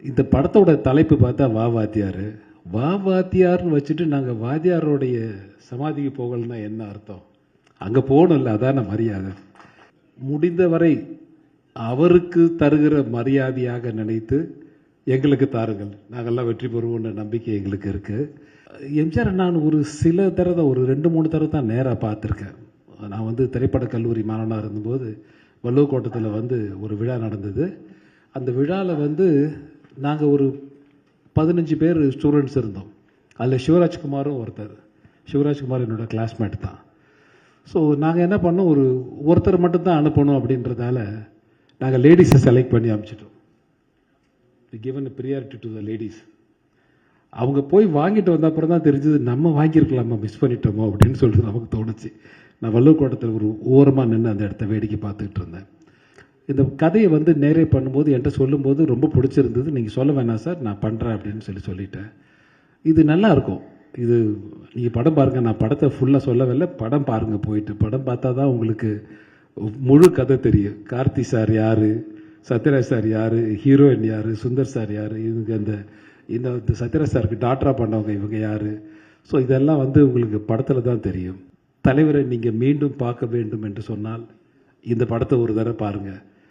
இந்த படத்தோட தலைப்பு பார்த்தா வா வாத்தியார். வா வாத்தியார்னு வச்சுட்டு நாங்கள் வாத்தியாரோடைய சமாதிக்கு போகலன்னா என்ன அர்த்தம்? அங்கே போகணும்ல, அதான மரியாதை. முடிந்தவரை அவருக்கு தருகிற மரியாதையாக நினைத்து எங்களுக்கு தாருங்கள், நாங்கள்லாம் வெற்றி பெறுவோன்ற நம்பிக்கை எங்களுக்கு இருக்குது. எம்ஜிஆர் நான் ஒரு சில தடவை, ஒரு 2-3 தடவை தான் நேராக பார்த்துருக்கேன். நான் வந்து திரைப்பட கல்லூரி மாணவனாக இருந்தபோது வள்ளுவக்கோட்டத்தில் வந்து ஒரு விழா நடந்தது. அந்த விழாவில் வந்து நாங்கள் ஒரு 15 பேர் ஸ்டூடெண்ட்ஸ் இருந்தோம். அதில் சிவராஜ்குமாரும் ஒருத்தர். சிவராஜ்குமார் என்னோட கிளாஸ்மேட் தான். ஸோ நாங்கள் என்ன பண்ணோம், ஒருத்தர் மட்டும்தான் அனுப்பணும் அப்படின்றதால நாங்கள் லேடிஸை செலக்ட் பண்ணி அனுப்பிச்சிட்டோம். Given priority to the ladies. அவங்க போய் வாங்கிட்டு வந்த அப்புறம் தான் தெரிஞ்சது நம்ம வாங்கியிருக்கலாமா, மிஸ் பண்ணிட்டோமோ அப்படின்னு சொல்லிட்டு நமக்கு தோணுச்சு. நான் வள்ளுவக்கோட்டத்தில் ஒரு ஓரமாக நின்று அந்த இடத்த வேடிக்கை பார்த்துக்கிட்டு இருந்தேன். இந்த கதையை வந்து நேரே பண்ணும்போது என்கிட்ட சொல்லும்போது ரொம்ப பிடிச்சிருந்தது. நீங்கள் சொல்ல வேணாம் சார், நான் பண்ணுறேன் அப்படின்னு சொல்லிட்டேன். இது நல்லா இருக்கும். இது நீங்கள் படம் பாருங்கள். நான் படத்தை ஃபுல்லாக சொல்லவில்லை, படம் பாருங்கள். போயிட்டு படம் பார்த்தா தான் உங்களுக்கு முழு கதை தெரியும். கார்த்தி சார் யார், சத்யராஜ் சார் யார், ஹீரோயின் யார், சுந்தர் சார் யார், இவங்க இந்த சத்யராஜ் சாருக்கு டாக்டராக பண்ணவங்க இவங்க யார். ஸோ இதெல்லாம் வந்து உங்களுக்கு படத்தில் தான் தெரியும். தலைவரை நீங்கள் மீண்டும் பார்க்க வேண்டும் என்று சொன்னால் இந்த படத்தை ஒரு தடவை பாருங்கள்.